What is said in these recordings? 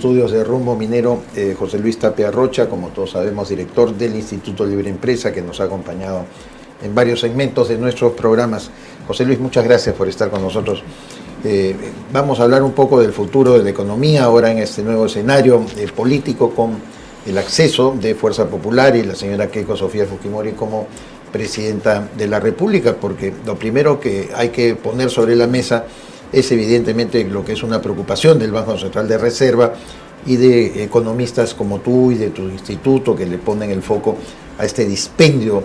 Estudios de Rumbo Minero, José Luis Tapia Rocha, como todos sabemos, director del Instituto Libre Empresa, que nos ha acompañado en varios segmentos de nuestros programas. José Luis, muchas gracias por estar con nosotros. Vamos a hablar un poco del futuro de la economía ahora en este nuevo escenario político, con el acceso de Fuerza Popular y la señora Keiko Sofía Fujimori como presidenta de la República, porque lo primero que hay que poner sobre la mesa es evidentemente lo que es una preocupación del Banco Central de Reserva y de economistas como tú y de tu instituto, que le ponen el foco a este dispendio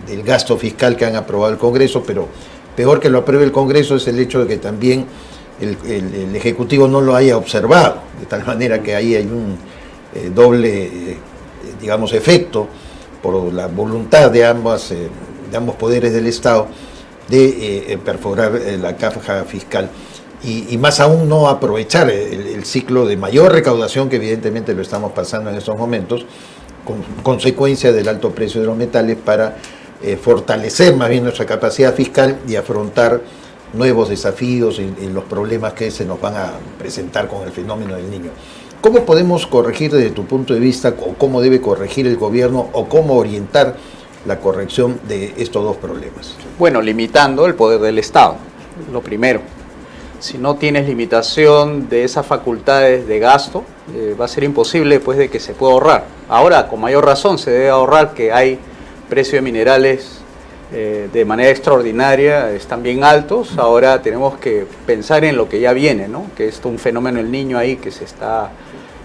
del gasto fiscal que han aprobado el Congreso, pero peor que lo apruebe el Congreso es el hecho de que también el Ejecutivo no lo haya observado, de tal manera que ahí hay un doble, digamos, efecto por la voluntad de ambos poderes del Estado de perforar la caja fiscal y más aún no aprovechar el ciclo de mayor recaudación que evidentemente lo estamos pasando en estos momentos, con consecuencia del alto precio de los metales, para fortalecer más bien nuestra capacidad fiscal y afrontar nuevos desafíos y los problemas que se nos van a presentar con el fenómeno del Niño. ¿Cómo podemos corregir desde tu punto de vista, o cómo debe corregir el gobierno, o cómo orientar la corrección de estos dos problemas? Bueno, limitando el poder del Estado, lo primero. Si no tienes limitación de esas facultades de gasto, va a ser imposible pues de que se pueda ahorrar. Ahora, con mayor razón, se debe ahorrar, que hay precios de minerales de manera extraordinaria, están bien altos. Ahora tenemos que pensar en lo que ya viene, ¿no? Que es un fenómeno del Niño ahí que se está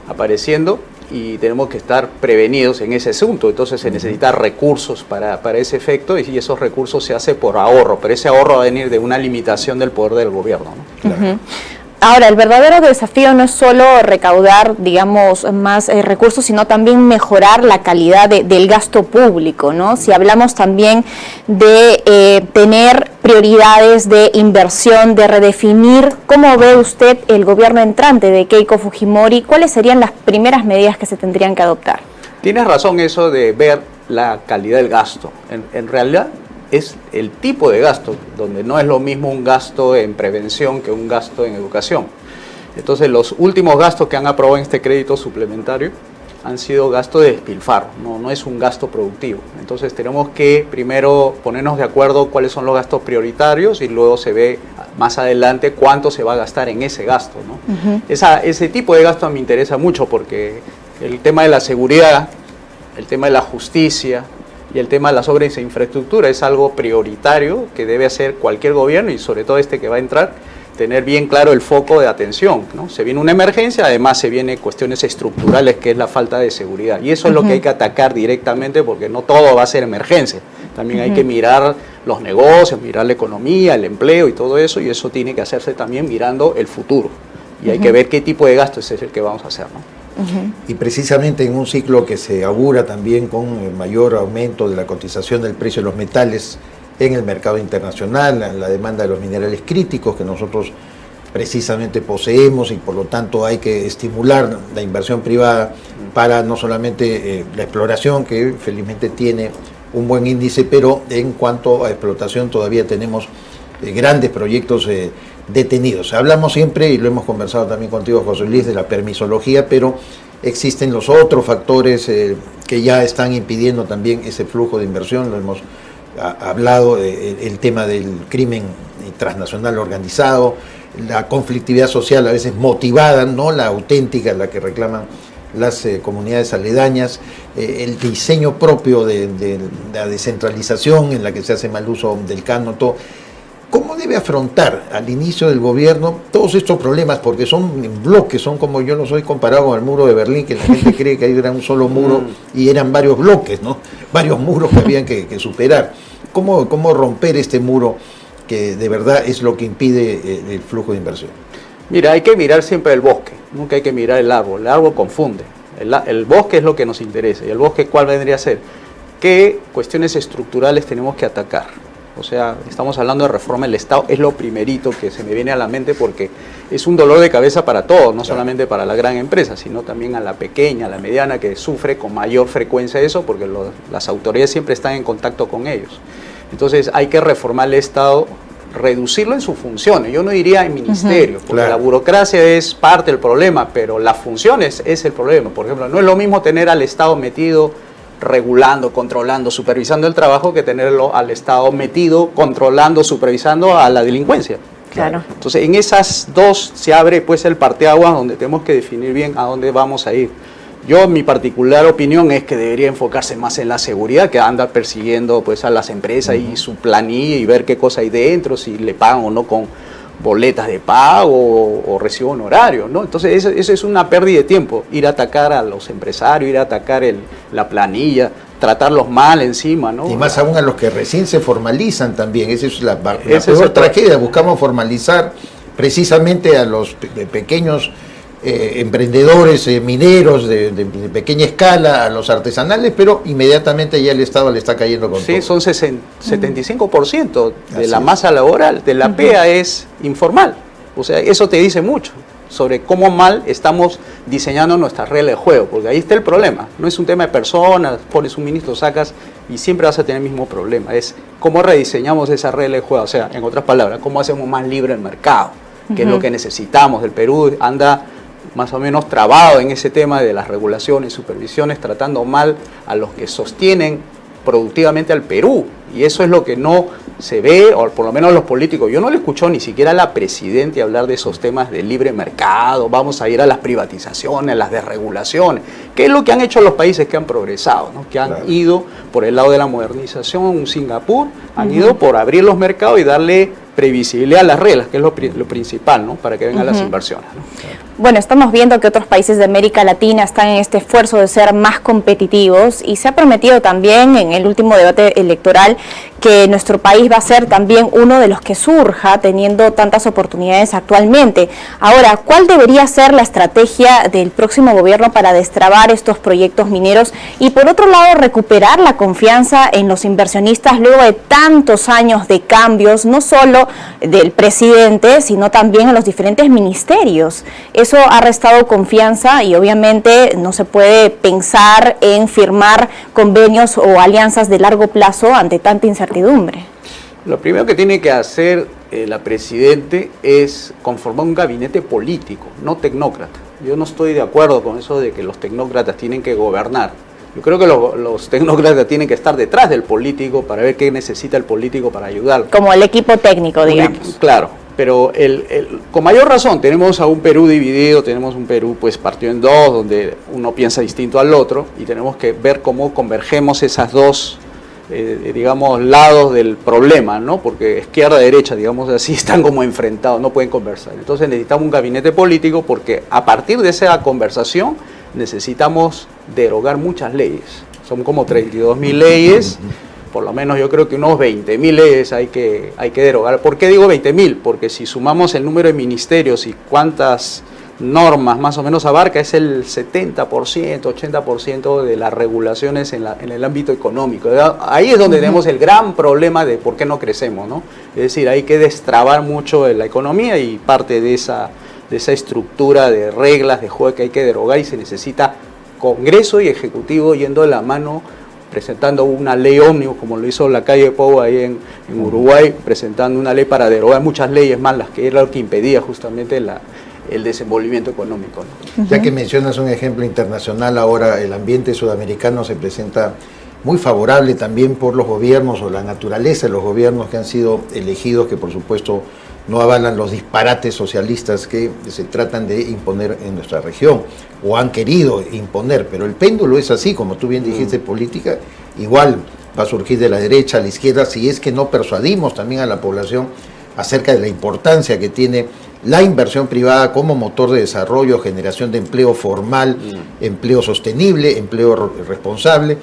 apareciendo, y tenemos que estar prevenidos en ese asunto. Entonces se necesitan recursos para ese efecto, y esos recursos se hace por ahorro, pero ese ahorro va a venir de una limitación del poder del gobierno, ¿no? Claro. Ahora, el verdadero desafío no es solo recaudar, digamos, más recursos, sino también mejorar la calidad del gasto público, ¿no? Si hablamos también de tener prioridades de inversión, de redefinir, ¿cómo ve usted el gobierno entrante de Keiko Fujimori? ¿Cuáles serían las primeras medidas que se tendrían que adoptar? Tienes razón eso de ver la calidad del gasto. En realidad es el tipo de gasto, donde no es lo mismo un gasto en prevención que un gasto en educación. Entonces los últimos gastos que han aprobado en este crédito suplementario han sido gastos de despilfarro, no es un gasto productivo. Entonces tenemos que primero ponernos de acuerdo cuáles son los gastos prioritarios, y luego se ve más adelante cuánto se va a gastar en ese gasto, ¿no? Ese tipo de gasto me interesa mucho, porque el tema de la seguridad, el tema de la justicia y el tema de las obras de infraestructura es algo prioritario que debe hacer cualquier gobierno, y sobre todo este que va a entrar, tener bien claro el foco de atención, ¿no? Se viene una emergencia, además se vienen cuestiones estructurales, que es la falta de seguridad, y eso es lo que hay que atacar directamente, porque no todo va a ser emergencia. También hay que mirar los negocios, mirar la economía, el empleo y todo eso, y eso tiene que hacerse también mirando el futuro, y hay que ver qué tipo de gasto es el que vamos a hacer, ¿no? Y precisamente en un ciclo que se augura también con el mayor aumento de la cotización del precio de los metales en el mercado internacional, la demanda de los minerales críticos que nosotros precisamente poseemos, y por lo tanto hay que estimular la inversión privada para no solamente la exploración, que felizmente tiene un buen índice, pero en cuanto a explotación todavía tenemos grandes proyectos detenidos. Hablamos siempre, y lo hemos conversado también contigo, José Luis, de la permisología, pero existen los otros factores que ya están impidiendo también ese flujo de inversión. Lo hemos hablado, el tema del crimen transnacional organizado, la conflictividad social a veces motivada, no la auténtica, la que reclaman las comunidades aledañas, el diseño propio de la descentralización en la que se hace mal uso del cánon, todo. ¿Cómo debe afrontar al inicio del gobierno todos estos problemas? Porque son en bloques, son como, yo no soy comparado con el muro de Berlín, que la gente cree que ahí era un solo muro y eran varios bloques, ¿no? Varios muros que habían que superar. ¿Cómo romper este muro que de verdad es lo que impide el flujo de inversión? Mira, hay que mirar siempre el bosque, nunca hay que mirar el árbol confunde. El bosque es lo que nos interesa, y el bosque, ¿cuál vendría a ser? ¿Qué cuestiones estructurales tenemos que atacar? O sea, estamos hablando de reforma del Estado, es lo primerito que se me viene a la mente, porque es un dolor de cabeza para todos, no solamente para la gran empresa, sino también a la pequeña, a la mediana, que sufre con mayor frecuencia eso, porque las autoridades siempre están en contacto con ellos. Entonces hay que reformar el Estado reducirlo en sus funciones. Yo no diría en ministerios, porque claro, la burocracia es parte del problema, pero las funciones es el problema. Por ejemplo, no es lo mismo tener al Estado metido regulando, controlando, supervisando el trabajo que tenerlo al Estado metido, controlando, supervisando a la delincuencia. Claro. Entonces, en esas dos se abre pues el parteaguas donde tenemos que definir bien a dónde vamos a ir. Yo, mi particular opinión es que debería enfocarse más en la seguridad que andar persiguiendo pues a las empresas y su planilla y ver qué cosa hay dentro, si le pagan o no con boletas de pago o recibo honorario, ¿no? Entonces eso es una pérdida de tiempo, ir a atacar a los empresarios, ir a atacar la planilla, tratarlos mal encima, ¿no? Y más aún a los que recién se formalizan también, esa es la Ese peor es tragedia. Buscamos formalizar precisamente a los pequeños emprendedores mineros de pequeña escala, a los artesanales, pero inmediatamente ya el Estado le está cayendo con todo. Son 75% de Así la es. masa laboral, de la PEA es informal. O sea, eso te dice mucho sobre cómo mal estamos diseñando nuestras reglas de juego, porque ahí está el problema. No es un tema de personas, pones un ministro, sacas y siempre vas a tener el mismo problema. Es cómo rediseñamos esa regla de juego, o sea, en otras palabras, cómo hacemos más libre el mercado, que es lo que necesitamos. El Perú anda más o menos trabado en ese tema de las regulaciones, supervisiones, tratando mal a los que sostienen productivamente al Perú, y eso es lo que no se ve, o por lo menos los políticos. Yo no le escucho ni siquiera a la presidenta hablar de esos temas de libre mercado, vamos a ir a las privatizaciones, a las desregulaciones, que es lo que han hecho los países que han progresado, ¿no? Que han ido por el lado de la modernización. Un Singapur han ido por abrir los mercados y darle previsibilidad a las reglas, que es lo principal, ¿no? Para que vengan las inversiones, ¿no? Bueno, estamos viendo que otros países de América Latina están en este esfuerzo de ser más competitivos, y se ha prometido también en el último debate electoral que nuestro país va a ser también uno de los que surja teniendo tantas oportunidades actualmente. Ahora, ¿cuál debería ser la estrategia del próximo gobierno para destrabar estos proyectos mineros y, por otro lado, recuperar la confianza en los inversionistas luego de tantos años de cambios, no solo del presidente, sino también en los diferentes ministerios? Eso ha restado confianza y obviamente no se puede pensar en firmar convenios o alianzas de largo plazo ante tanta incertidumbre. Lo primero que tiene que hacer la Presidente es conformar un gabinete político, no tecnócrata. Yo no estoy de acuerdo con eso de que los tecnócratas tienen que gobernar. Yo creo que los tecnócratas tienen que estar detrás del político para ver qué necesita el político para ayudar. Como el equipo técnico, digamos. Claro, pero con mayor razón tenemos a un Perú dividido, tenemos un Perú pues partido en dos, donde uno piensa distinto al otro, y tenemos que ver cómo convergemos esas dos digamos, lados del problema, ¿no? Porque izquierda y derecha, digamos así, están como enfrentados, no pueden conversar. Entonces necesitamos un gabinete político, porque a partir de esa conversación necesitamos derogar muchas leyes. Son como 32.000 leyes, por lo menos yo creo que unos 20.000 leyes hay que derogar. ¿Por qué digo 20.000? Porque si sumamos el número de ministerios y cuántas normas más o menos abarca, es el 70%, 80% de las regulaciones en el ámbito económico. Ahí es donde tenemos el gran problema de por qué no crecemos, ¿no? Es decir, hay que destrabar mucho la economía, y parte de esa estructura de reglas de juego que hay que derogar, y se necesita Congreso y Ejecutivo yendo de la mano, presentando una ley ómnibus, como lo hizo la calle Pou ahí en Uruguay, presentando una ley para derogar muchas leyes más, las que era lo que impedía justamente el desenvolvimiento económico, ¿no? Ya que mencionas un ejemplo internacional, ahora el ambiente sudamericano se presenta muy favorable también por los gobiernos, o la naturaleza de los gobiernos que han sido elegidos, que por supuesto no avalan los disparates socialistas que se tratan de imponer en nuestra región, o han querido imponer. Pero el péndulo es así, como tú bien dijiste, política, igual va a surgir de la derecha a la izquierda, si es que no persuadimos también a la población acerca de la importancia que tiene la inversión privada como motor de desarrollo, generación de empleo formal, empleo sostenible, empleo responsable,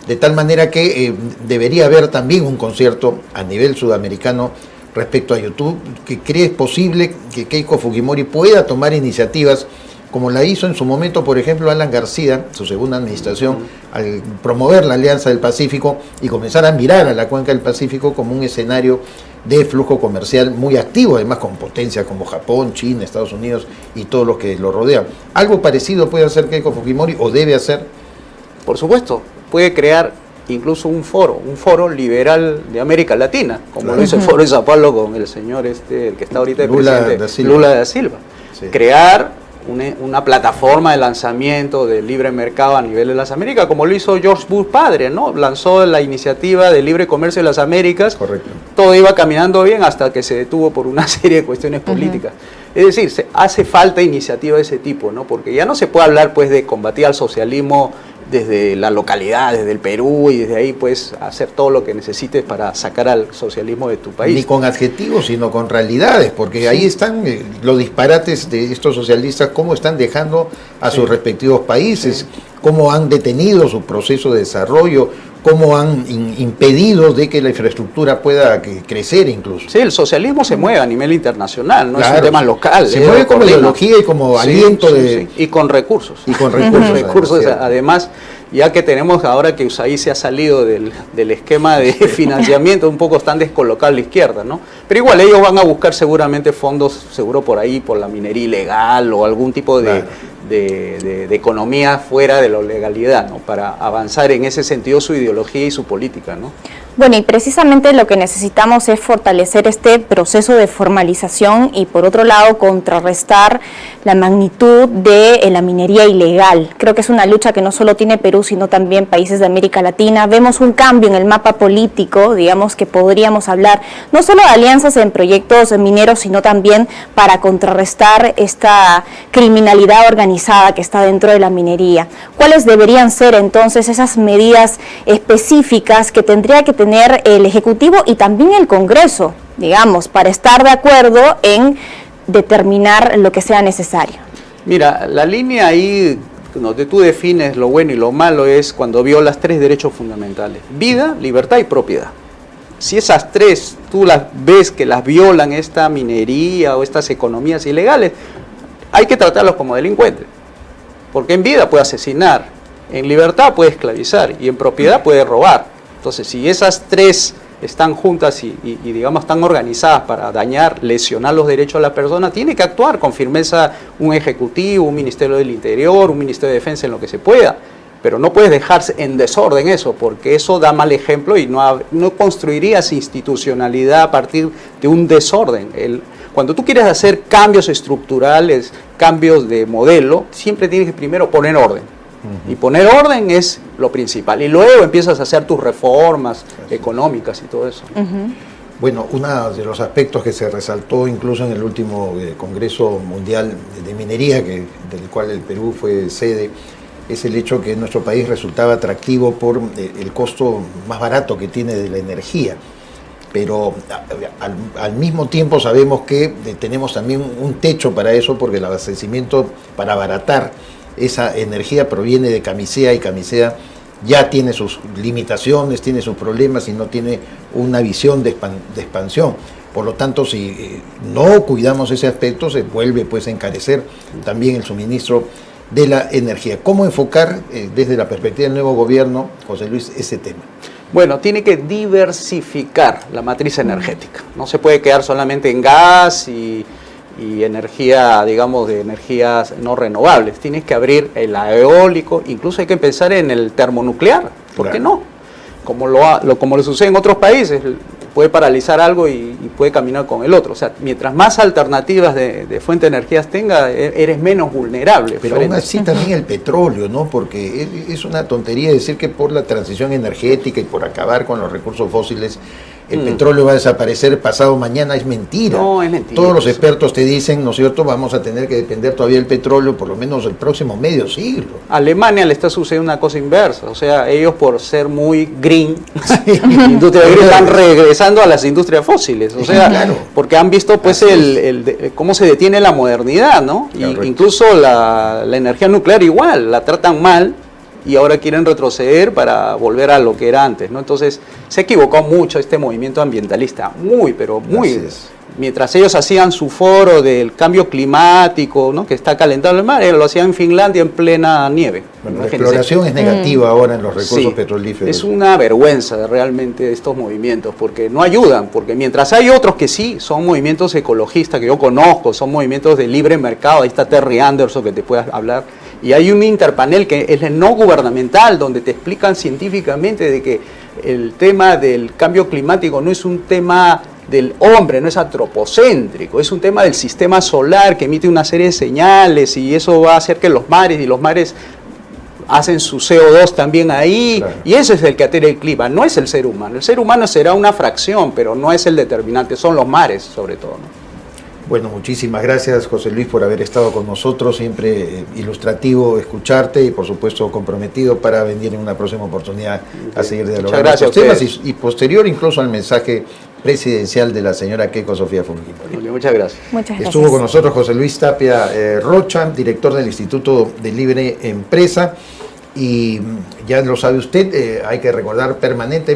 de tal manera que debería haber también un concierto a nivel sudamericano respecto a YouTube, que cree posible que Keiko Fujimori pueda tomar iniciativas como la hizo en su momento, por ejemplo, Alan García, su segunda administración, al promover la Alianza del Pacífico y comenzar a mirar a la Cuenca del Pacífico como un escenario de flujo comercial muy activo, además con potencias como Japón, China, Estados Unidos y todos los que lo rodean. ¿Algo parecido puede hacer Keiko Fujimori o debe hacer? Por supuesto, puede crear incluso un foro liberal de América Latina, como lo hizo el Foro de Sao Paulo con el señor el que está ahorita de presidente, Lula da Silva. Sí. Crear una plataforma de lanzamiento del libre mercado a nivel de las Américas, como lo hizo George Bush padre, ¿no? Lanzó la iniciativa de libre comercio de las Américas. Correcto. Todo iba caminando bien hasta que se detuvo por una serie de cuestiones políticas. Es decir, hace falta iniciativa de ese tipo, ¿no? Porque ya no se puede hablar pues de combatir al socialismo desde la localidad, desde el Perú, y desde ahí pues hacer todo lo que necesites para sacar al socialismo de tu país. Ni con adjetivos, sino con realidades, porque ahí están los disparates de estos socialistas, cómo están dejando a sus respectivos países, cómo han detenido su proceso de desarrollo, cómo han impedido de que la infraestructura pueda crecer incluso. Sí, el socialismo se mueve a nivel internacional, no es un tema local. Se mueve como ideología y como aliento de... Y con recursos. Y con recursos. Recursos, además, ya que tenemos ahora que USAID se ha salido del esquema de financiamiento, un poco están descolocados a la izquierda, ¿no? Pero igual ellos van a buscar seguramente fondos, seguro por ahí, por la minería ilegal o algún tipo de economía fuera de la legalidad, ¿no? Para avanzar en ese sentido su ideología y su política, ¿no? Bueno, y precisamente lo que necesitamos es fortalecer este proceso de formalización y, por otro lado, contrarrestar la magnitud de la minería ilegal. Creo que es una lucha que no solo tiene Perú, sino también países de América Latina. Vemos un cambio en el mapa político, digamos, que podríamos hablar no solo de alianzas en proyectos mineros, sino también para contrarrestar esta criminalidad organizada que está dentro de la minería. ¿Cuáles deberían ser entonces esas medidas específicas que tendría que tener el Ejecutivo y también el Congreso, digamos, para estar de acuerdo en determinar lo que sea necesario? Mira, la línea ahí donde tú defines lo bueno y lo malo es cuando violas 3 derechos fundamentales: vida, libertad y propiedad. Si esas 3 tú las ves que las violan esta minería o estas economías ilegales, hay que tratarlos como delincuentes, porque en vida puede asesinar, en libertad puede esclavizar y en propiedad puede robar. Entonces, si esas 3 están juntas y digamos están organizadas para dañar, lesionar los derechos de la persona, tiene que actuar con firmeza un ejecutivo, un ministerio del Interior, un ministerio de Defensa, en lo que se pueda. Pero no puedes dejarse en desorden eso, porque eso da mal ejemplo y no construirías institucionalidad a partir de un desorden. Cuando tú quieres hacer cambios estructurales, cambios de modelo, siempre tienes que primero poner orden. Y poner orden es lo principal. Y luego empiezas a hacer tus reformas económicas y todo eso. Bueno, uno de los aspectos que se resaltó incluso en el último Congreso Mundial de Minería, del cual el Perú fue sede, es el hecho que nuestro país resultaba atractivo por el costo más barato que tiene de la energía. Pero al mismo tiempo sabemos que tenemos también un techo para eso, porque el abastecimiento para abaratar esa energía proviene de Camisea, y Camisea ya tiene sus limitaciones, tiene sus problemas y no tiene una visión de expansión. Por lo tanto, si no cuidamos ese aspecto, se vuelve pues a encarecer también el suministro de la energía. ¿Cómo enfocar desde la perspectiva del nuevo gobierno, José Luis, ese tema? Bueno, tiene que diversificar la matriz energética. No se puede quedar solamente en gas y energía, digamos, de energías no renovables. Tienes que abrir el eólico, incluso hay que pensar en el termonuclear, ¿por qué no? Como lo sucede en otros países, puede paralizar algo y puede caminar con el otro. O sea, mientras más alternativas de fuente de energías tenga, eres menos vulnerable. Pero aún así también el petróleo, ¿no? Porque es una tontería decir que por la transición energética y por acabar con los recursos fósiles, el petróleo va a desaparecer pasado mañana. Es mentira. No, es mentira. Todos los expertos te dicen, ¿no es cierto?, vamos a tener que depender todavía del petróleo por lo menos el próximo medio siglo. A Alemania le está sucediendo una cosa inversa. O sea, ellos por ser muy green, industria green, están regresando a las industrias fósiles. O sea, claro, porque han visto pues cómo se detiene la modernidad, ¿no? Y incluso la energía nuclear igual, la tratan mal. Y ahora quieren retroceder para volver a lo que era antes, ¿no? Entonces, se equivocó mucho este movimiento ambientalista, pero muy. Mientras ellos hacían su foro del cambio climático, ¿no?, que está calentando el mar, lo hacían en Finlandia en plena nieve. Bueno, la exploración es negativa ahora en los recursos petrolíferos. Es una vergüenza realmente estos movimientos, porque no ayudan, porque mientras hay otros que sí, son movimientos ecologistas que yo conozco, son movimientos de libre mercado, ahí está Terry Anderson que te puede hablar, Y hay un interpanel que es el no gubernamental, donde te explican científicamente de que el tema del cambio climático no es un tema del hombre, no es antropocéntrico, es un tema del sistema solar que emite una serie de señales y eso va a hacer que los mares hacen su CO2 también ahí, claro. Y ese es el que altera el clima, no es el ser humano. El ser humano será una fracción, pero no es el determinante, son los mares sobre todo, ¿no? Bueno, muchísimas gracias, José Luis, por haber estado con nosotros, siempre ilustrativo escucharte y por supuesto comprometido para venir en una próxima oportunidad a seguir dialogando estos temas y posterior incluso al mensaje presidencial de la señora Keiko Sofía Fujimori. Muchas gracias. Muchas gracias. Estuvo con nosotros José Luis Tapia Rocha, director del Instituto de Libre Empresa, y ya lo sabe usted, hay que recordar permanentemente